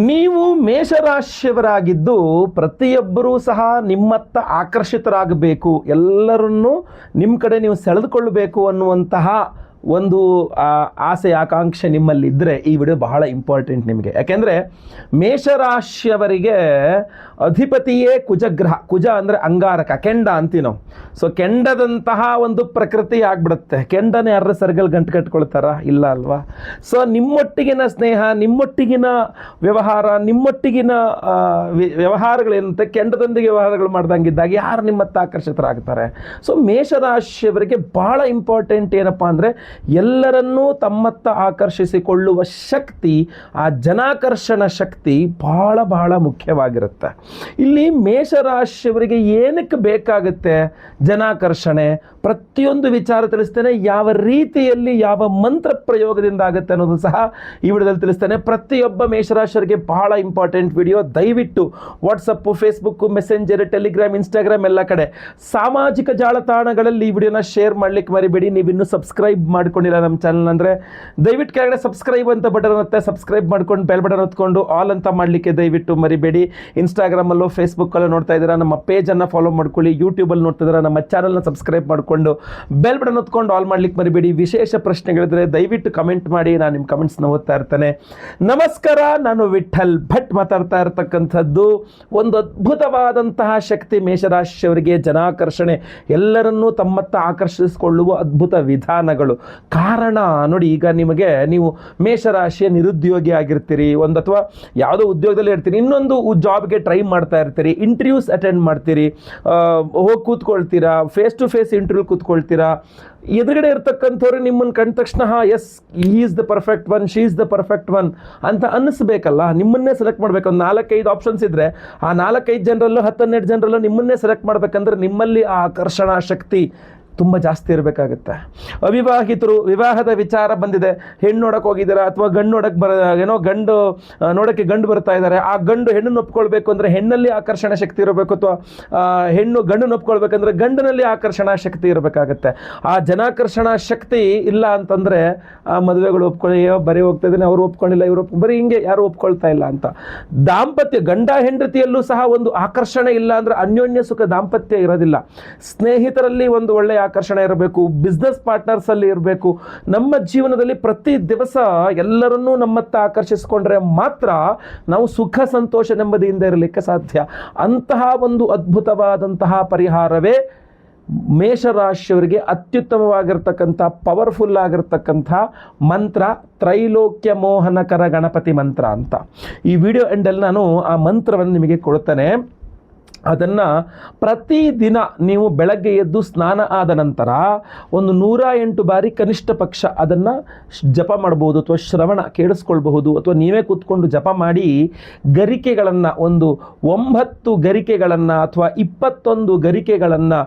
ನೀವು ಮೇಷರಾಶಿಯವರಾಗಿದ್ದು ಪ್ರತಿಯೊಬ್ಬರೂ ಸಹ ನಿಮ್ಮತ್ತ ಆಕರ್ಷಿತರಾಗಬೇಕು, ಎಲ್ಲರನ್ನೂ ನಿಮ್ಮ ಕಡೆ ನೀವು ಸೆಳೆದುಕೊಳ್ಳಬೇಕು ಅನ್ನುವಂತಹ ಒಂದು ಆಸೆ ಆಕಾಂಕ್ಷೆ ನಿಮ್ಮಲ್ಲಿ ಇದ್ದರೆ ಈ ವಿಡಿಯೋ ಬಹಳ ಇಂಪಾರ್ಟೆಂಟ್ ನಿಮಗೆ. ಯಾಕೆಂದರೆ ಮೇಷರಾಶಿಯವರಿಗೆ ಅಧಿಪತಿಯೇ ಕುಜಗ್ರಹ. ಕುಜ ಅಂದರೆ ಅಂಗಾರಕ, ಕೆಂಡ ಅಂತೀವಿ ನಾವು. ಸೊ ಕೆಂಡದಂತಹ ಒಂದು ಪ್ರಕೃತಿ ಆಗ್ಬಿಡುತ್ತೆ. ಕೆಂಡನೇ ಯಾರ ಸರ್ಗಲ್ ಗಂಟು ಕಟ್ಕೊಳ್ತಾರ? ಇಲ್ಲ ಅಲ್ವಾ? ಸೊ ನಿಮ್ಮೊಟ್ಟಿಗಿನ ಸ್ನೇಹ, ನಿಮ್ಮೊಟ್ಟಿಗಿನ ವ್ಯವಹಾರ, ನಿಮ್ಮೊಟ್ಟಿಗಿನ ವ್ಯವಹಾರಗಳೇನಂತೆ ಕೆಂಡದೊಂದಿಗೆ ವ್ಯವಹಾರಗಳು ಮಾಡ್ದಂಗಿದ್ದಾಗ ಯಾರು ನಿಮ್ಮತ್ತ ಆಕರ್ಷಿತರಾಗ್ತಾರೆ? ಸೊ ಮೇಷರಾಶಿಯವರಿಗೆ ಬಹಳ ಇಂಪಾರ್ಟೆಂಟ್ ಏನಪ್ಪ ಅಂದರೆ ಎಲ್ಲರನ್ನೂ ತಮ್ಮತ್ತ ಆಕರ್ಷಿಸಿಕೊಳ್ಳುವ ಶಕ್ತಿ, ಆ ಜನಾಕರ್ಷಣ ಶಕ್ತಿ ಬಹಳ ಬಹಳ ಮುಖ್ಯವಾಗಿರುತ್ತೆ. ಇಲ್ಲಿ ಮೇಷರಾಶಿಯವರಿಗೆ ಏನಕ್ಕೆ ಬೇಕಾಗುತ್ತೆ ಜನಾಕರ್ಷಣೆ? ಪ್ರತಿಯೊಂದು ವಿಚಾರ ತಿಳಿಸ್ತೇನೆ. ಯಾವ ರೀತಿಯಲ್ಲಿ ಯಾವ ಮಂತ್ರ ಪ್ರಯೋಗದಿಂದ ಆಗುತ್ತೆ ಅನ್ನೋದು ಸಹ ಈ ವಿಡಿಯೋದಲ್ಲಿ ತಿಳಿಸ್ತೇನೆ. ಪ್ರತಿಯೊಬ್ಬ ಮೇಷರಾಶಿಯವರಿಗೆ ಬಹಳ ಇಂಪಾರ್ಟೆಂಟ್ ವಿಡಿಯೋ. ದಯವಿಟ್ಟು WhatsApp, Facebook, messenger, Telegram, Instagram ಎಲ್ಲ ಕಡೆ ಸಾಮಾಜಿಕ ಜಾಲತಾಣಗಳಲ್ಲಿ ಈ ವಿಡಿಯೋನ ಶೇರ್ ಮಾಡ್ಲಿಕ್ಕೆ ಮರಿಬೇಡಿ. ನೀವು ಇನ್ನೂ ಸಬ್ಸ್ಕ್ರೈಬ್ ಮಾಡ್ಕೊಂಡಿಲ್ಲ ನಮ್ಮ ಚಾನಲ್ ಅಂದರೆ ದಯವಿಟ್ಟು ಕೆಳಗಡೆ ಸಬ್ಸ್ಕ್ರೈಬ್ ಅಂತ ಬಟನ್ ಇರುತ್ತೆ, ಸಬ್ಸ್ಕ್ರೈಬ್ ಮಾಡ್ಕೊಂಡು ಬೆಲ್ ಬಟನ್ ಹೊತ್ಕೊಂಡು ಆಲ್ ಅಂತ ಮಾಡಲಿಕ್ಕೆ ದಯವಿಟ್ಟು ಮರಿಬೇಡಿ. ಇನ್ಸ್ಟಾಗ್ರಾಮಲ್ಲೂ ಫೇಸ್ಬುಕ್ಕಲ್ಲೂ ನೋಡ್ತಾ ಇದ್ದೀರಾ, ನಮ್ಮ ಪೇಜನ್ನು ಫಾಲೋ ಮಾಡ್ಕೊಳ್ಳಿ. ಯೂಟ್ಯೂಬಲ್ಲಿ ನೋಡ್ತಾ ಇದ್ದೀರಾ, ನಮ್ಮ ಚಾನಲ್ನ ಸಬ್ಸ್ಕ್ರೈಬ್ ಮಾಡಿಕೊಂಡು ಬೆಲ್ ಬಟನ್ ಹೊತ್ಕೊಂಡು ಆಲ್ ಮಾಡ್ಲಿಕ್ಕೆ ಮರಿಬೇಡಿ. ವಿಶೇಷ ಪ್ರಶ್ನೆಗಳಿದ್ರೆ ದಯವಿಟ್ಟು ಕಮೆಂಟ್ ಮಾಡಿ, ನಾನು ನಿಮ್ಮ ಕಮೆಂಟ್ಸ್ನ ಓದ್ತಾ ಇರ್ತೇನೆ. ನಮಸ್ಕಾರ, ನಾನು ವಿಠಲ್ ಭಟ್ ಮಾತಾಡ್ತಾ ಇರ್ತಕ್ಕಂಥದ್ದು. ಒಂದು ಅದ್ಭುತವಾದಂತಹ ಶಕ್ತಿ ಮೇಷರಾಶಿಯವರಿಗೆ, ಜನಾಕರ್ಷಣೆ, ಎಲ್ಲರನ್ನೂ ತಮ್ಮತ್ತ ಆಕರ್ಷಿಸಿಕೊಳ್ಳುವ ಅದ್ಭುತ ವಿಧಾನಗಳು. ಕಾರಣ ನೋಡಿ, ಈಗ ನೀವು ಮೇಷರಾಶಿಯ ನಿರುದ್ಯೋಗಿ ಆಗಿರ್ತೀರಿ, ಒಂದು ಅಥವಾ ಯಾವುದೋ ಉದ್ಯೋಗದಲ್ಲಿ ಇರ್ತೀರಿ, ಇನ್ನೊಂದು ಜಾಬ್ಗೆ ಟ್ರೈ ಮಾಡ್ತಾ ಇರ್ತೀರಿ, ಇಂಟರ್ವ್ಯೂಸ್ ಅಟೆಂಡ್ ಮಾಡ್ತೀರಿ, ಹೋಗಿ ಕೂತ್ಕೊಳ್ತೀರಾ, ಫೇಸ್ ಟು ಫೇಸ್ ಇಂಟರ್ವ್ಯೂ ಕೂತ್ಕೊಳ್ತೀರಾ. ಎದುರುಗಡೆ ಇರ್ತಕ್ಕಂಥವ್ರು ನಿಮ್ಮನ್ನು ಕಂಡ ತಕ್ಷಣ ಎಸ್ ಈ is the perfect one, she is the perfect one ಅಂತ ಅನ್ನಿಸ್ಬೇಕಲ್ಲ. ನಿಮ್ಮನ್ನೇ ಸೆಲೆಕ್ಟ್ ಮಾಡಬೇಕು. ಒಂದು 4-5 ಆಪ್ಷನ್ಸ್ ಇದ್ದರೆ ಆ 4-5 ಜನರಲ್ಲೂ 10-12 ಜನರಲ್ಲೂ ನಿಮ್ಮನ್ನೇ ಸೆಲೆಕ್ಟ್ ಮಾಡಬೇಕಂದ್ರೆ ನಿಮ್ಮಲ್ಲಿ ಆ ಆಕರ್ಷಣಾ ಶಕ್ತಿ ತುಂಬ ಜಾಸ್ತಿ ಇರಬೇಕಾಗುತ್ತೆ. ಅವಿವಾಹಿತರು, ವಿವಾಹದ ವಿಚಾರ ಬಂದಿದೆ, ಹೆಣ್ಣು ನೋಡಕ್ಕೆ ಹೋಗಿದ್ದೀರಾ ಅಥವಾ ಗಂಡು ನೋಡಕ್ಕೆ ಗಂಡು ನೋಡೋಕ್ಕೆ ಗಂಡು ಬರ್ತಾ ಇದ್ದಾರೆ, ಆ ಗಂಡು ಹೆಣ್ಣನ್ನು ಒಪ್ಕೊಳ್ಬೇಕು ಅಂದರೆ ಹೆಣ್ಣಲ್ಲಿ ಆಕರ್ಷಣಾ ಶಕ್ತಿ ಇರಬೇಕು, ಅಥವಾ ಹೆಣ್ಣು ಗಂಡನ್ನು ಒಪ್ಕೊಳ್ಬೇಕಂದ್ರೆ ಗಂಡನಲ್ಲಿ ಆಕರ್ಷಣಾ ಶಕ್ತಿ ಇರಬೇಕಾಗತ್ತೆ. ಆ ಜನಾಕರ್ಷಣಾ ಶಕ್ತಿ ಇಲ್ಲ ಅಂತಂದರೆ ಆ ಮದುವೆಗಳು ಬರೀ ಹೋಗ್ತಾ ಇದ್ದಾನೆ, ಅವರು ಒಪ್ಕೊಂಡಿಲ್ಲ, ಇವರು ಬರೀ ಹಿಂಗೆ ಯಾರು ಒಪ್ಕೊಳ್ತಾ ಇಲ್ಲ ಅಂತ. ದಾಂಪತ್ಯ, ಗಂಡ ಹೆಂಡತಿಯಲ್ಲೂ ಸಹ ಒಂದು ಆಕರ್ಷಣೆ ಇಲ್ಲ ಅಂದರೆ ಅನ್ಯೋನ್ಯ ಸುಖ ದಾಂಪತ್ಯ ಇರೋದಿಲ್ಲ. ಸ್ನೇಹಿತರಲ್ಲಿ ಒಂದು ಒಳ್ಳೆಯ ಆಕರ್ಷಣೆ ಇರಬೇಕು, ಬಿಸ್ನೆಸ್ ಪಾರ್ಟ್ನರ್ಸ್ ಅಲ್ಲಿ ಇರಬೇಕು. ನಮ್ಮ ಜೀವನದಲ್ಲಿ ಪ್ರತಿ ದಿವಸ ಎಲ್ಲರನ್ನೂ ನಮ್ಮತ್ತ ಆಕರ್ಷಿಸಿಕೊಂಡ್ರೆ ಮಾತ್ರ ನಾವು ಸುಖ ಸಂತೋಷ ನೆಮ್ಮದಿಯಿಂದ ಇರಲಿಕ್ಕೆ ಸಾಧ್ಯ. ಅಂತಹ ಒಂದು ಅದ್ಭುತವಾದಂತಹ ಪರಿಹಾರವೇ ಮೇಷರಾಶಿಯವರಿಗೆ ಅತ್ಯುತ್ತಮವಾಗಿರ್ತಕ್ಕಂಥ ಪವರ್ಫುಲ್ ಆಗಿರ್ತಕ್ಕಂಥ ಮಂತ್ರ, ತ್ರೈಲೋಕ್ಯ ಮೋಹನಕರ ಗಣಪತಿ ಮಂತ್ರ ಅಂತ. ಈ ವಿಡಿಯೋ ಎಂಡಲ್ಲಿ ನಾನು ಆ ಮಂತ್ರವನ್ನು ನಿಮಗೆ ಕೊಡ್ತೇನೆ. ಅದನ್ನು ಪ್ರತಿದಿನ ನೀವು ಬೆಳಗ್ಗೆ ಎದ್ದು ಸ್ನಾನ ಆದ ನಂತರ ಒಂದು 108 ಬಾರಿ ಕನಿಷ್ಠ ಪಕ್ಷ ಅದನ್ನು ಜಪ ಮಾಡ್ಬೋದು, ಅಥವಾ ಶ್ರವಣ ಕೇಳಿಸ್ಕೊಳ್ಬಹುದು, ಅಥವಾ ನೀವೇ ಕೂತ್ಕೊಂಡು ಜಪ ಮಾಡಿ ಗರಿಕೆಗಳನ್ನು, ಒಂದು 9 ಗರಿಕೆಗಳನ್ನು ಅಥವಾ 21 ಗರಿಕೆಗಳನ್ನು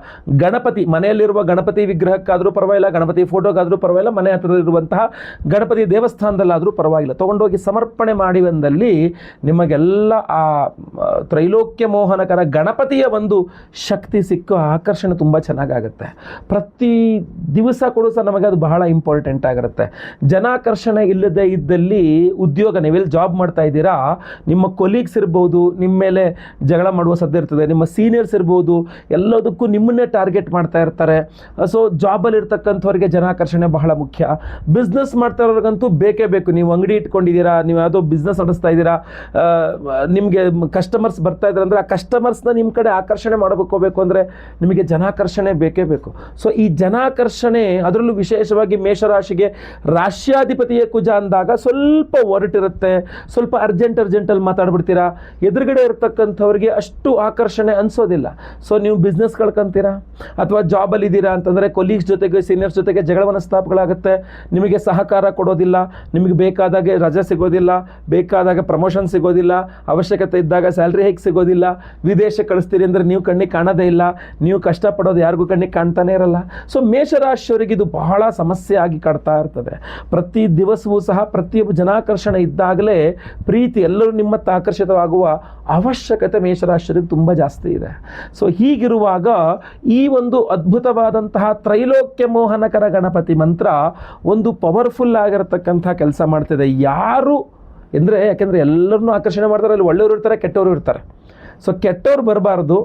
ಗಣಪತಿ, ಮನೆಯಲ್ಲಿರುವ ಗಣಪತಿ ವಿಗ್ರಹಕ್ಕಾದರೂ ಪರವಾಗಿಲ್ಲ, ಗಣಪತಿ ಫೋಟೋಗಾದರೂ ಪರವಾಗಿಲ್ಲ, ಮನೆ ಹತ್ತಿರದಲ್ಲಿರುವಂತಹ ಗಣಪತಿ ದೇವಸ್ಥಾನದಲ್ಲಾದರೂ ಪರವಾಗಿಲ್ಲ, ತೊಗೊಂಡೋಗಿ ಸಮರ್ಪಣೆ ಮಾಡಿ ಬಂದಲ್ಲಿ ನಿಮಗೆಲ್ಲ ಆ ತ್ರೈಲೋಕ್ಯ ಮೋಹನಕರ ಗಣಪತಿಯ ಒಂದು ಶಕ್ತಿ ಸಿಕ್ಕು ಆಕರ್ಷಣೆ ತುಂಬ ಚೆನ್ನಾಗಾಗುತ್ತೆ. ಪ್ರತಿ ದಿವಸ ಕೂಡ ಸಹ ನಮಗೆ ಅದು ಬಹಳ ಇಂಪಾರ್ಟೆಂಟ್ ಆಗಿರುತ್ತೆ. ಜನಾಕರ್ಷಣೆ ಇಲ್ಲದೆ ಇದ್ದಲ್ಲಿ ಉದ್ಯೋಗ, ನೀವೆಲ್ಲಿ ಜಾಬ್ ಮಾಡ್ತಾ ಇದ್ದೀರಾ, ನಿಮ್ಮ ಕೊಲೀಗ್ಸ್ ಇರ್ಬೋದು, ನಿಮ್ಮ ಮೇಲೆ ಜಗಳ ಮಾಡುವ ಸಾಧ್ಯ ಇರ್ತದೆ, ನಿಮ್ಮ ಸೀನಿಯರ್ಸ್ ಇರ್ಬೋದು, ಎಲ್ಲದಕ್ಕೂ ನಿಮ್ಮನ್ನೇ ಟಾರ್ಗೆಟ್ ಮಾಡ್ತಾ ಇರ್ತಾರೆ. ಸೊ ಜಾಬಲ್ಲಿ ಇರ್ತಕ್ಕಂಥವ್ರಿಗೆ ಜನಾಕರ್ಷಣೆ ಬಹಳ ಮುಖ್ಯ. ಬಿಸ್ನೆಸ್ ಮಾಡ್ತಾ ಇರೋರಿಗಂತೂ ಬೇಕೇ ಬೇಕು. ನೀವು ಅಂಗಡಿ ಇಟ್ಕೊಂಡಿದ್ದೀರಾ, ನೀವು ಯಾವುದೋ ಬಿಸ್ನೆಸ್ ನಡೆಸ್ತಾ ಇದ್ದೀರಾ, ನಿಮಗೆ ಕಸ್ಟಮರ್ಸ್ ಬರ್ತಾ ಇದ್ದಾರೆ ಅಂದರೆ ಆ ಕಸ್ಟಮರ್ಸ್ನ ನಿಮ್ಮ ಕಡೆ ಆಕರ್ಷಣೆ ಮಾಡಬೇಕು ಅಂದರೆ ನಿಮಗೆ ಜನಾಕರ್ಷಣೆ ಬೇಕೇ ಬೇಕು. ಸೊ ಈ ಜನಾಕರ್ಷಣೆ, ಅದರಲ್ಲೂ ವಿಶೇಷವಾಗಿ ಮೇಷರಾಶಿಗೆ ರಾಶ್ಯಾಧಿಪತಿಯ ಕುಜ ಅಂದಾಗ ಸ್ವಲ್ಪ ಒರಟಿರುತ್ತೆ, ಸ್ವಲ್ಪ ಅರ್ಜೆಂಟಲ್ಲಿ ಮಾತಾಡ್ಬಿಡ್ತೀರಾ, ಎದುರುಗಡೆ ಇರತಕ್ಕಂಥವ್ರಿಗೆ ಅಷ್ಟು ಆಕರ್ಷಣೆ ಅನಿಸೋದಿಲ್ಲ. ಸೊ ನೀವು ಬಿಸ್ನೆಸ್ ಕಳ್ಕೊಂತೀರಾ, ಅಥವಾ ಜಾಬಲ್ಲಿ ಇದ್ದೀರಾ ಅಂತಂದರೆ ಕೊಲೀಗ್ಸ್ ಜೊತೆಗೆ, ಸೀನಿಯರ್ಸ್ ಜೊತೆಗೆ ಜಗಳ ಮನಸ್ತಾಪಗಳಾಗುತ್ತೆ, ನಿಮಗೆ ಸಹಕಾರ ಕೊಡೋದಿಲ್ಲ, ನಿಮಗೆ ಬೇಕಾದಾಗೆ ರಜೆ ಸಿಗೋದಿಲ್ಲ, ಬೇಕಾದಾಗ ಪ್ರಮೋಷನ್ ಸಿಗೋದಿಲ್ಲ, ಅವಶ್ಯಕತೆ ಇದ್ದಾಗ ಸ್ಯಾಲ್ರಿ ಹೇಗೆ ಸಿಗೋದಿಲ್ಲ, ವಿದೇಶ ಕಳಿಸ್ತೀರಿ ಅಂದರೆ ನೀವು ಕಣ್ಣಿಗೆ ಕಾಣೋದೇ ಇಲ್ಲ, ನೀವು ಕಷ್ಟಪಡೋದು ಯಾರಿಗೂ ಕಣ್ಣಿಗೆ ಕಾಣ್ತಾನೆ ಇರಲ್ಲ. ಸೊ ಮೇಷರಾಶಿಯವರಿಗೆ ಇದು ಬಹಳ ಸಮಸ್ಯೆ ಆಗಿ ಕಾಡ್ತಾ ಇರ್ತದೆ. ಪ್ರತಿ ದಿವಸವೂ ಸಹ ಪ್ರತಿಯೊಬ್ಬ ಜನಾಕರ್ಷಣೆ ಇದ್ದಾಗಲೇ ಪ್ರೀತಿ, ಎಲ್ಲರೂ ನಿಮ್ಮತ್ತ ಆಕರ್ಷಿತವಾಗುವ ಅವಶ್ಯಕತೆ ಮೇಷರಾಶಿಯವರಿಗೆ ತುಂಬ ಜಾಸ್ತಿ ಇದೆ. ಸೊ ಹೀಗಿರುವಾಗ ಈ ಒಂದು ಅದ್ಭುತವಾದಂತಹ ತ್ರೈಲೋಕ್ಯ ಮೋಹನಕರ ಗಣಪತಿ ಮಂತ್ರ ಒಂದು ಪವರ್ಫುಲ್ ಆಗಿರತಕ್ಕಂಥ ಕೆಲಸ ಮಾಡ್ತಿದೆ. ಯಾರು ಯಾಕೆಂದರೆ ಎಲ್ಲರನ್ನೂ ಆಕರ್ಷಣೆ ಮಾಡ್ತಾರೆ, ಅಲ್ಲಿ ಒಳ್ಳೆಯವರು ಇರ್ತಾರೆ, ಕೆಟ್ಟವರು ಇರ್ತಾರೆ. ಸೊ ಕೆಟ್ಟವ್ರು ಬರಬಾರ್ದು,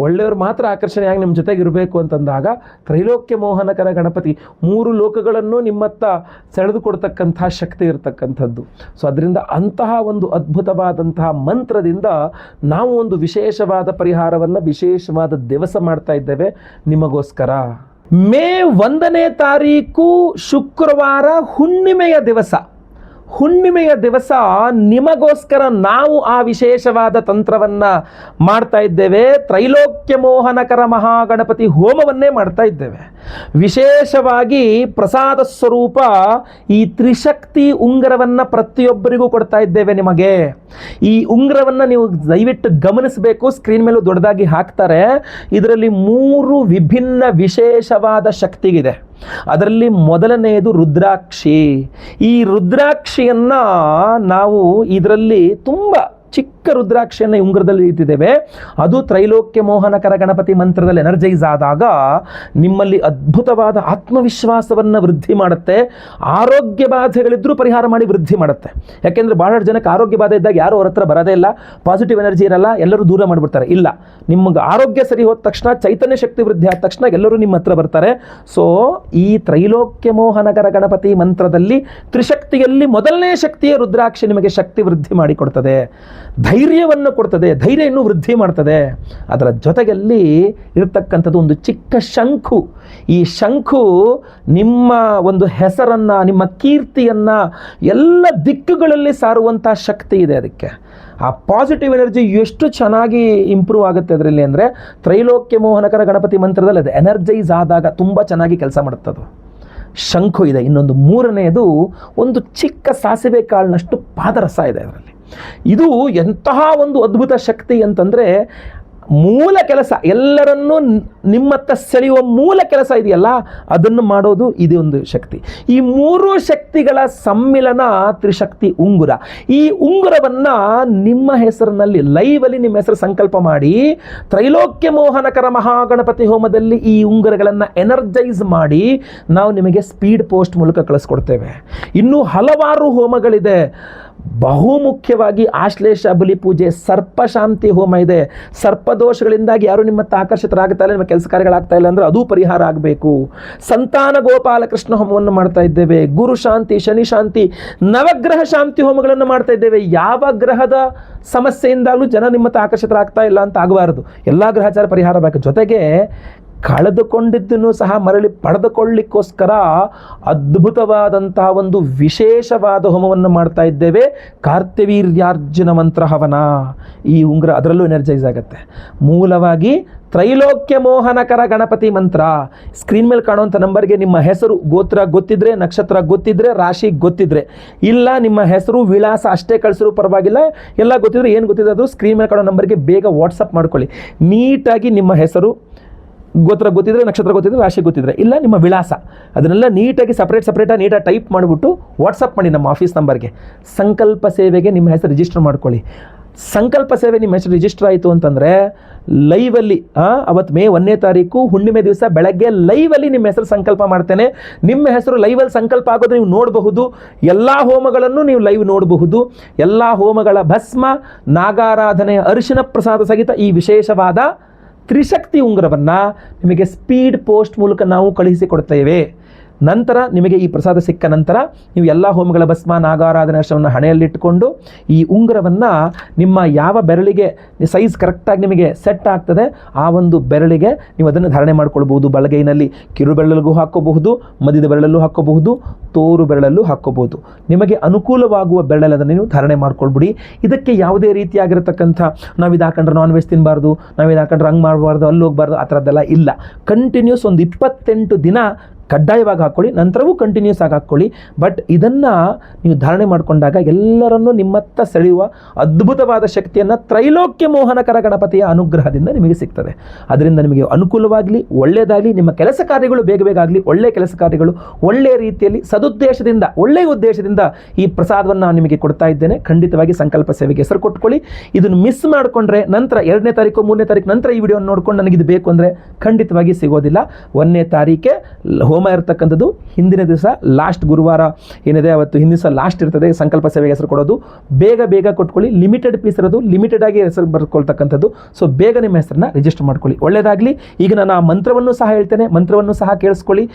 ಒಳ್ಳೆಯವರು ಮಾತ್ರ ಆಕರ್ಷಣೆಯಾಗಿ ನಿಮ್ಮ ಜೊತೆಗೆ ಇರಬೇಕು ಅಂತಂದಾಗ ತ್ರೈಲೋಕ್ಯ ಮೋಹನಕರ ಗಣಪತಿ 3 ಲೋಕಗಳನ್ನು ನಿಮ್ಮತ್ತ ಸೆಳೆದುಕೊಡ್ತಕ್ಕಂಥ ಶಕ್ತಿ ಇರತಕ್ಕಂಥದ್ದು. ಸೊ ಅದರಿಂದ ಅಂತಹ ಒಂದು ಅದ್ಭುತವಾದಂತಹ ಮಂತ್ರದಿಂದ ನಾವು ಒಂದು ವಿಶೇಷವಾದ ಪರಿಹಾರವನ್ನು, ವಿಶೇಷವಾದ ದಿವಸ ಮಾಡ್ತಾ ಇದ್ದೇವೆ ನಿಮಗೋಸ್ಕರ. ಮೇ 1ನೇ ತಾರೀಕು ಶುಕ್ರವಾರ ಹುಣ್ಣಿಮೆಯ ದಿವಸ. ಹುಣ್ಣಿಮೆಯ ದಿವಸ ನಿಮಗೋಸ್ಕರ ನಾವು ಆ ವಿಶೇಷವಾದ ತಂತ್ರವನ್ನು ಮಾಡ್ತಾ ಇದ್ದೇವೆ. ತ್ರೈಲೋಕ್ಯ ಮೋಹನಕರ ಮಹಾಗಣಪತಿ ಹೋಮವನ್ನೇ ಮಾಡ್ತಾ ಇದ್ದೇವೆ. ವಿಶೇಷವಾಗಿ ಪ್ರಸಾದ ಸ್ವರೂಪ ಈ ತ್ರಿಶಕ್ತಿ ಉಂಗುರವನ್ನು ಪ್ರತಿಯೊಬ್ಬರಿಗೂ ಕೊಡ್ತಾ ಇದ್ದೇವೆ ನಿಮಗೆ. ಈ ಉಂಗುರವನ್ನು ನೀವು ದಯವಿಟ್ಟು ಗಮನಿಸಬೇಕು, ಸ್ಕ್ರೀನ್ ಮೇಲೂ ದೊಡ್ಡದಾಗಿ ಹಾಕ್ತಾರೆ. ಇದರಲ್ಲಿ 3 ವಿಭಿನ್ನ ವಿಶೇಷವಾದ ಶಕ್ತಿಗಿದೆ. ಅದರಲ್ಲಿ ಮೊದಲನೆಯದು ರುದ್ರಾಕ್ಷಿ. ಈ ರುದ್ರಾಕ್ಷಿಯನ್ನು ನಾವು ಇದರಲ್ಲಿ ತುಂಬ ಚಿಕ್ಕ ರುದ್ರಾಕ್ಷಿಯನ್ನು ಉಂಗುರದಲ್ಲಿ ಇಟ್ಟಿದ್ದೇವೆ. ಅದು ತ್ರೈಲೋಕ್ಯ ಮೋಹನಕರ ಗಣಪತಿ ಮಂತ್ರದಲ್ಲಿ ಎನರ್ಜೈಸ್ ಆದಾಗ ನಿಮ್ಮಲ್ಲಿ ಅದ್ಭುತವಾದ ಆತ್ಮವಿಶ್ವಾಸವನ್ನು ವೃದ್ಧಿ ಮಾಡುತ್ತೆ. ಆರೋಗ್ಯ ಬಾಧೆಗಳಿದ್ರೂ ಪರಿಹಾರ ಮಾಡಿ ವೃದ್ಧಿ ಮಾಡುತ್ತೆ. ಯಾಕೆಂದರೆ ಬಹಳಷ್ಟು ಜನಕ್ಕೆ ಆರೋಗ್ಯ ಬಾಧೆ ಇದ್ದಾಗ ಯಾರು ಅವ್ರ ಹತ್ರ ಬರೋದೇ ಇಲ್ಲ, ಪಾಸಿಟಿವ್ ಎನರ್ಜಿ ಇರಲ್ಲ, ಎಲ್ಲರೂ ದೂರ ಮಾಡಿಬಿಡ್ತಾರೆ. ಇಲ್ಲ, ನಿಮಗೆ ಆರೋಗ್ಯ ಸರಿ ಹೋದ ತಕ್ಷಣ, ಚೈತನ್ಯ ಶಕ್ತಿ ವೃದ್ಧಿ ಆದ ತಕ್ಷಣ ಎಲ್ಲರೂ ನಿಮ್ಮ ಹತ್ರ ಬರ್ತಾರೆ. ಸೊ ಈ ತ್ರೈಲೋಕ್ಯ ಮೋಹನಕರ ಗಣಪತಿ ಮಂತ್ರದಲ್ಲಿ ತ್ರಿಶಕ್ತಿಯಲ್ಲಿ ಮೊದಲನೇ ಶಕ್ತಿಯ ರುದ್ರಾಕ್ಷಿ ನಿಮಗೆ ಶಕ್ತಿ ವೃದ್ಧಿ ಮಾಡಿಕೊಡ್ತದೆ, ಧೈರ್ಯವನ್ನು ಕೊಡ್ತದೆ, ಧೈರ್ಯ ಇನ್ನೂ ವೃದ್ಧಿ ಮಾಡ್ತದೆ. ಅದರ ಜೊತೆಯಲ್ಲಿ ಇರತಕ್ಕಂಥದ್ದು ಒಂದು ಚಿಕ್ಕ ಶಂಖು. ಈ ಶಂಖು ನಿಮ್ಮ ಒಂದು ಹೆಸರನ್ನು, ನಿಮ್ಮ ಕೀರ್ತಿಯನ್ನು ಎಲ್ಲ ದಿಕ್ಕುಗಳಲ್ಲಿ ಸಾರುವಂಥ ಶಕ್ತಿ ಇದೆ ಅದಕ್ಕೆ. ಆ ಪಾಸಿಟಿವ್ ಎನರ್ಜಿ ಎಷ್ಟು ಚೆನ್ನಾಗಿ ಇಂಪ್ರೂವ್ ಆಗುತ್ತೆ ಅದರಲ್ಲಿ ಅಂದರೆ, ತ್ರೈಲೋಕ್ಯ ಮೋಹನಕರ ಗಣಪತಿ ಮಂತ್ರದಲ್ಲಿ ಅದು ಎನರ್ಜೈಸ್ ಆದಾಗ ತುಂಬ ಚೆನ್ನಾಗಿ ಕೆಲಸ ಮಾಡುತ್ತದು. ಶಂಖು ಇದೆ. ಇನ್ನೊಂದು 3ನೇದು ಒಂದು ಚಿಕ್ಕ ಸಾಸಿವೆ ಕಾಳಿನಷ್ಟು ಪಾದರಸ ಇದೆ ಅದರಲ್ಲಿ. ಇದು ಎಂತಹ ಒಂದು ಅದ್ಭುತ ಶಕ್ತಿ ಅಂತಂದರೆ, ಮೂಲ ಕೆಲಸ, ಎಲ್ಲರನ್ನೂ ನಿಮ್ಮತ್ತ ಸೆಳೆಯುವ ಮೂಲ ಕೆಲಸ ಇದೆಯಲ್ಲ, ಅದನ್ನು ಮಾಡೋದು ಇದು ಒಂದು ಶಕ್ತಿ. ಈ 3 ಶಕ್ತಿಗಳ ಸಮ್ಮಿಲನ ತ್ರಿಶಕ್ತಿ ಉಂಗುರ. ಈ ಉಂಗುರವನ್ನು ನಿಮ್ಮ ಹೆಸರಿನಲ್ಲಿ ಲೈವಲ್ಲಿ ನಿಮ್ಮ ಹೆಸರು ಸಂಕಲ್ಪ ಮಾಡಿ ತ್ರೈಲೋಕ್ಯ ಮೋಹನಕರ ಮಹಾಗಣಪತಿ ಹೋಮದಲ್ಲಿ ಈ ಉಂಗುರಗಳನ್ನು ಎನರ್ಜೈಸ್ ಮಾಡಿ ನಾವು ನಿಮಗೆ ಸ್ಪೀಡ್ ಪೋಸ್ಟ್ ಮೂಲಕ ಕಳಿಸ್ಕೊಡ್ತೇವೆ. ಇನ್ನೂ ಹಲವಾರು ಹೋಮಗಳಿದೆ. ಬಹುಮುಖ್ಯವಾಗಿ ಆಶ್ಲೇಷ ಬಲಿ ಪೂಜೆ, ಸರ್ಪಶಾಂತಿ ಹೋಮ ಇದೆ. ಸರ್ಪದೋಷಗಳಿಂದಾಗಿ ಯಾರು ನಿಮ್ಮತ್ತ ಆಕರ್ಷಿತರಾಗ್ತಾ ಇಲ್ಲ, ನಿಮ್ಮ ಕೆಲಸ ಕಾರ್ಯಗಳಾಗ್ತಾ ಇಲ್ಲ ಅಂದರೆ ಅದು ಪರಿಹಾರ ಆಗಬೇಕು. ಸಂತಾನ ಗೋಪಾಲಕೃಷ್ಣ ಹೋಮವನ್ನು ಮಾಡ್ತಾ ಇದ್ದೇವೆ. ಗುರು ಶಾಂತಿ, ಶನಿ ಶಾಂತಿ, ನವಗ್ರಹ ಶಾಂತಿ ಹೋಮಗಳನ್ನು ಮಾಡ್ತಾ ಇದ್ದೇವೆ. ಯಾವ ಗ್ರಹದ ಸಮಸ್ಯೆಯಿಂದಾಗಲೂ ಜನ ನಿಮ್ಮತ್ತ ಆಕರ್ಷಿತರಾಗ್ತಾ ಇಲ್ಲ ಅಂತ ಆಗಬಾರದು. ಎಲ್ಲ ಗ್ರಹಚಾರ ಪರಿಹಾರ ಬೇಕು. ಜೊತೆಗೆ ಕಳೆದುಕೊಂಡಿದ್ದನ್ನು ಸಹ ಮರಳಿ ಪಡೆದುಕೊಳ್ಳಿಕ್ಕೋಸ್ಕರ ಅದ್ಭುತವಾದಂತಹ ಒಂದು ವಿಶೇಷವಾದ ಹೋಮವನ್ನು ಮಾಡ್ತಾ ಇದ್ದೇವೆ. ಕಾರ್ತ್ಯವೀರ್ಯಾರ್ಜುನ ಮಂತ್ರ ಹವನ. ಈ ಉಂಗುರ ಅದರಲ್ಲೂ ಎನರ್ಜೈಸ್ ಆಗುತ್ತೆ. ಮೂಲವಾಗಿ ತ್ರೈಲೋಕ್ಯ ಮೋಹನಕರ ಗಣಪತಿ ಮಂತ್ರ. ಸ್ಕ್ರೀನ್ ಮೇಲೆ ಕಾಣುವಂಥ ನಂಬರ್ಗೆ ನಿಮ್ಮ ಹೆಸರು, ಗೋತ್ರ ಗೊತ್ತಿದ್ರೆ, ನಕ್ಷತ್ರ ಗೊತ್ತಿದ್ರೆ, ರಾಶಿ ಗೊತ್ತಿದ್ರೆ, ಇಲ್ಲ ನಿಮ್ಮ ಹೆಸರು ವಿಳಾಸ ಅಷ್ಟೇ ಕಳಿಸಿದ್ರು ಪರವಾಗಿಲ್ಲ, ಎಲ್ಲ ಗೊತ್ತಿದ್ರೆ, ಏನು ಗೊತ್ತಿದೆ ಅದು ಸ್ಕ್ರೀನ್ ಮೇಲೆ ಕಾಣೋ ನಂಬರ್ಗೆ ಬೇಗ ವಾಟ್ಸಪ್ ಮಾಡ್ಕೊಳ್ಳಿ. ನೀಟಾಗಿ ನಿಮ್ಮ ಹೆಸರು, ಗೋತ್ರ ಗೊತ್ತಿದ್ರೆ, ನಕ್ಷತ್ರ ಗೊತ್ತಿದ್ರೆ, ರಾಶಿ ಗೊತ್ತಿದ್ರೆ, ಇಲ್ಲ ನಿಮ್ಮ ವಿಳಾಸ, ಅದನ್ನೆಲ್ಲ ನೀಟಾಗಿ ಸಪ್ರೇಟಾಗಿ ನೀಟಾಗಿ ಟೈಪ್ ಮಾಡಿಬಿಟ್ಟು ವಾಟ್ಸಪ್ ಮಾಡಿ ನಮ್ಮ ಆಫೀಸ್ ನಂಬರ್ಗೆ. ಸಂಕಲ್ಪ ಸೇವೆಗೆ ನಿಮ್ಮ ಹೆಸರು ರಿಜಿಸ್ಟರ್ ಮಾಡ್ಕೊಳ್ಳಿ. ಸಂಕಲ್ಪ ಸೇವೆ ನಿಮ್ಮ ಹೆಸರು ರಿಜಿಸ್ಟರ್ ಆಯಿತು ಅಂತಂದರೆ ಲೈವಲ್ಲಿ ಅವತ್ತು ಮೇ 1ನೇ ತಾರೀಕು ಹುಣ್ಣಿಮೆ ದಿವಸ ಬೆಳಗ್ಗೆ ಲೈವಲ್ಲಿ ನಿಮ್ಮ ಹೆಸರು ಸಂಕಲ್ಪ ಮಾಡ್ತೇನೆ. ನಿಮ್ಮ ಹೆಸರು ಲೈವಲ್ಲಿ ಸಂಕಲ್ಪ ಆಗೋದು ನೀವು ನೋಡಬಹುದು. ಎಲ್ಲ ಹೋಮಗಳನ್ನು ನೀವು ಲೈವ್ ನೋಡಬಹುದು. ಎಲ್ಲ ಹೋಮಗಳ ಭಸ್ಮ, ನಾಗಾರಾಧನೆಯ ಅರಿಶಿನ ಪ್ರಸಾದ ಸಹಿತ ಈ ವಿಶೇಷವಾದ ತ್ರಿಶಕ್ತಿ ಉಂಗುರವನ್ನು ನಿಮಗೆ ಸ್ಪೀಡ್ ಪೋಸ್ಟ್ ಮೂಲಕ ನಾವು ಕಳುಹಿಸಿಕೊಡ್ತೇವೆ. ನಂತರ ನಿಮಗೆ ಈ ಪ್ರಸಾದ ಸಿಕ್ಕ ನಂತರ ನೀವು ಎಲ್ಲ ಹೋಮಗಳ ಭಸ್ಮ, ನಾಗಾರಾಧನೆ ಅರ್ಶನವನ್ನು ಹಣೆಯಲ್ಲಿಟ್ಟುಕೊಂಡು ಈ ಉಂಗುರವನ್ನು ನಿಮ್ಮ ಯಾವ ಬೆರಳಿಗೆ ಸೈಜ್ ಕರೆಕ್ಟಾಗಿ ನಿಮಗೆ ಸೆಟ್ ಆಗ್ತದೆ ಆ ಒಂದು ಬೆರಳಿಗೆ ನೀವು ಅದನ್ನು ಧಾರಣೆ ಮಾಡ್ಕೊಳ್ಬಹುದು. ಬಲಗೈನಲ್ಲಿ ಕಿರು ಬೆರಳಿಗೂ ಹಾಕ್ಕೋಬಹುದು, ಮಧ್ಯದ ಬೆರಳಲ್ಲೂ ಹಾಕ್ಕೋಬಹುದು, ತೋರು ಬೆರಳಲ್ಲೂ ಹಾಕ್ಕೋಬಹುದು. ನಿಮಗೆ ಅನುಕೂಲವಾಗುವ ಬೆರಳನ್ನು ನೀವು ಧಾರಣೆ ಮಾಡ್ಕೊಳ್ಬಿಡಿ. ಇದಕ್ಕೆ ಯಾವುದೇ ರೀತಿಯಾಗಿರತಕ್ಕಂಥ ನಾವು ಇದು ಹಾಕೊಂಡ್ರೆ ನಾನ್ ವೆಜ್ ತಿನ್ನಬಾರ್ದು, ನಾವು ಇದು ಹಾಕೊಂಡ್ರೆ ಹಂಗೆ ಮಾಡಬಾರ್ದು, ಅಲ್ಲಿ ಹೋಗಬಾರ್ದು, ಆ ಥರದ್ದೆಲ್ಲ ಇಲ್ಲ. ಕಂಟಿನ್ಯೂಸ್ ಒಂದು 28 ದಿನ ಕಡ್ಡಾಯವಾಗಿ ಹಾಕ್ಕೊಳ್ಳಿ, ನಂತರವೂ ಕಂಟಿನ್ಯೂಸ್ ಆಗಿ ಹಾಕ್ಕೊಳ್ಳಿ. ಬಟ್ ಇದನ್ನು ನೀವು ಧಾರಣೆ ಮಾಡಿಕೊಂಡಾಗ ಎಲ್ಲರನ್ನೂ ನಿಮ್ಮತ್ತ ಸೆಳೆಯುವ ಅದ್ಭುತವಾದ ಶಕ್ತಿಯನ್ನು ತ್ರೈಲೋಕ್ಯ ಮೋಹನಕರ ಗಣಪತಿಯ ಅನುಗ್ರಹದಿಂದ ನಿಮಗೆ ಸಿಗ್ತದೆ. ಅದರಿಂದ ನಿಮಗೆ ಅನುಕೂಲವಾಗಲಿ, ಒಳ್ಳೆಯದಾಗಲಿ, ನಿಮ್ಮ ಕೆಲಸ ಕಾರ್ಯಗಳು ಬೇಗ ಬೇಗ ಆಗಲಿ, ಒಳ್ಳೆಯ ಕೆಲಸ ಕಾರ್ಯಗಳು ಒಳ್ಳೆಯ ರೀತಿಯಲ್ಲಿ ಸದುದ್ದೇಶದಿಂದ, ಒಳ್ಳೆಯ ಉದ್ದೇಶದಿಂದ ಈ ಪ್ರಸಾದವನ್ನು ನಾನು ನಿಮಗೆ ಕೊಡ್ತಾ ಇದ್ದೇನೆ. ಖಂಡಿತವಾಗಿ ಸಂಕಲ್ಪ ಸೇವೆಗೆ ಹೆಸರು ಕೊಟ್ಕೊಳ್ಳಿ. ಇದನ್ನು ಮಿಸ್ ಮಾಡಿಕೊಂಡ್ರೆ ನಂತರ 2ನೇ ತಾರೀಕು 3ನೇ ತಾರೀಕು ನಂತರ ಈ ವಿಡಿಯೋ ನೋಡ್ಕೊಂಡು ನನಗಿದು ಬೇಕು ಅಂದರೆ ಖಂಡಿತವಾಗಿ ಸಿಗೋದಿಲ್ಲ. 1ನೇ ತಾರೀಕೆ ಹೋಮ ಇರತಕ್ಕಂಥದ್ದು ಹಿಂದಿನ ದಿವಸ ಲಾಸ್ಟ್ ಗುರುವಾರ ಏನಿದೆ ಅವತ್ತು ಹಿಂದಿನ ದಿವಸ ಲಾಸ್ಟ್ ಇರ್ತದೆ ಸಂಕಲ್ಪ ಸೇವೆಗೆ ಹೆಸರು ಕೊಡೋದು. ಬೇಗ ಬೇಗ ಕೊಟ್ಕೊಳ್ಳಿ. ಲಿಮಿಟೆಡ್ ಪೀಸ್ ಇರೋದು, ಲಿಮಿಟೆಡ್ ಆಗಿ ಹೆಸರು ಬರ್ಕೊಳ್ತಕ್ಕಂಥದ್ದು. ಸೊ ಬೇಗ ನಿಮ್ಮ ಹೆಸರನ್ನ ರಿಜಿಸ್ಟರ್ ಮಾಡ್ಕೊಳ್ಳಿ. ಒಳ್ಳೆಯದಾಗಲಿ. ಈಗ ನಾನು ಆ ಮಂತ್ರವನ್ನು ಸಹ ಹೇಳ್ತೇನೆ, ಮಂತ್ರವನ್ನು ಸಹ ಕೇಳಿಸ್ಕೊಳ್ಳಿ.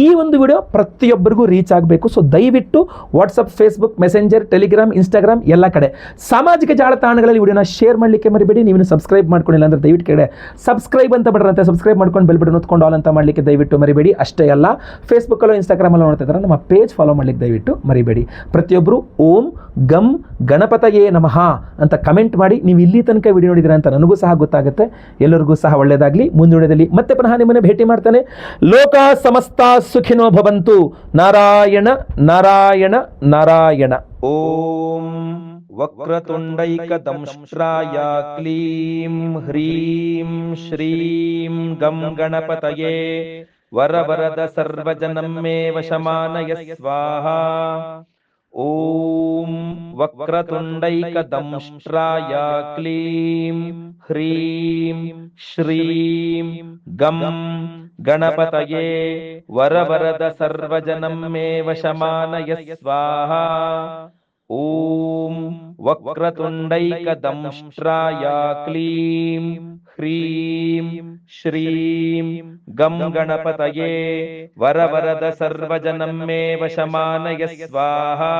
ಈ ಒಂದು ವಿಡಿಯೋ ಪ್ರತಿಯೊಬ್ಬರಿಗೂ ರೀಚ್ ಆಗಬೇಕು. ಸೊ ದಯವಿಟ್ಟು WhatsApp, Facebook, messenger, Telegram, Instagram ಎಲ್ಲ ಕಡೆ ಸಾಮಾಜಿಕ ಜಾಲತಾಣಗಳಲ್ಲಿ ವಿಡಿಯೋನ ಶೇರ್ ಮಾಡಲಿಕ್ಕೆ ಮರಿಬೇಡಿ. ನೀವು ಸಬ್ಸ್ಕ್ರೈಬ್ ಮಾಡ್ಕೊಂಡಿಲ್ಲ ಅಂದರೆ ದಯವಿಟ್ಟು ಕಡೆ ಸಬ್ಸ್ಕ್ರೈಬ್ ಅಂತ ಬಡ್ರಂತೆ ಸಬ್ಸ್ಕ್ರೈಬ್ ಮಾಡ್ಕೊಂಡು ಬೆಲ್ ಬಟನ್ ಒತ್ಕೊಂಡು ಆಲ್ ಅಂತ ಮಾಡಲಿಕ್ಕೆ ದಯವಿಟ್ಟು ಮರಿಬೇಡಿ. ಅಷ್ಟೇ ಅಲ್ಲ, ಫೇಸ್ಬುಕ್ಕಲ್ಲೋ ಇನ್ಸ್ಟಾಗ್ರಾಮಲ್ಲೋ ನೋಡ್ತಾ ಇದ್ದಾರೆ ನಮ್ಮ ಪೇಜ್ ಫಾಲೋ ಮಾಡಲಿಕ್ಕೆ ದಯವಿಟ್ಟು ಮರಿಬೇಡಿ. ಪ್ರತಿಯೊಬ್ಬರು ಓಂ ಗಂ ಗಣಪತಯೇ ನಮಃ ಅಂತ ಕಮೆಂಟ್ ಮಾಡಿ. ನೀವು ಇಲ್ಲಿ ತನಕ ವಿಡಿಯೋ ನೋಡಿದ್ದೀರಾ ಅಂತ ನನಗೂ ಸಹ ಗೊತ್ತಾಗುತ್ತೆ. ಎಲ್ಲರಿಗೂ ಸಹ ಒಳ್ಳೆಯದಾಗಲಿ. ಮುಂದಿನ ವಿಡಿಯೋದಲ್ಲಿ ಮತ್ತೆ ಪುನಃ ನಿಮ್ಮನ್ನು ಭೇಟಿ ಮಾಡ್ತಾನೆ. ಲೋಕ ಸಮಸ್ತ ಸುಖಿನೋ ಭವಂತು. ನಾರಾಯಣ ನಾರಾಯಣ ನಾರಾಯಣ. ಓಂ ವಕ್ರತುಂಡೈಕದಂಷ್ಟ್ರಾಯ ಕ್ಲೀಂ ಹ್ರೀಂ ಶ್ರೀಂ ಗಂ ಗಣಪತಯೇ ವರವರದ ಸರ್ವಜನಂ ಮೇ ವಶಮಾನಯ ಸ್ವಾಹಾ. ಓಂ ವಕ್ರತುಂಡೈಕದಂಷ್ಟ್ರಾಯ ಕ್ಲೀಂ ಹ್ರೀಂ ಶ್ರೀಂ ಗಂ ಗಣಪತಯೇ ವರವರದ ಸರ್ವಜನಂ ಮೇ ವಶಮಾನಯ ಸ್ವಾಹಾ. ಓಂ ವಕ್ರತುಂಡೈಕದಂಷ್ಟ್ರಾಯ ಕ್ಲೀಂ ಹ್ರೀಂ ಶ್ರೀಂ ಗಂ ಗಣಪತಯೇ ವರವರದ ಸರ್ವಜನಂ ಮೇ ವಶಮಾನಯ ಸ್ವಾಹಾ.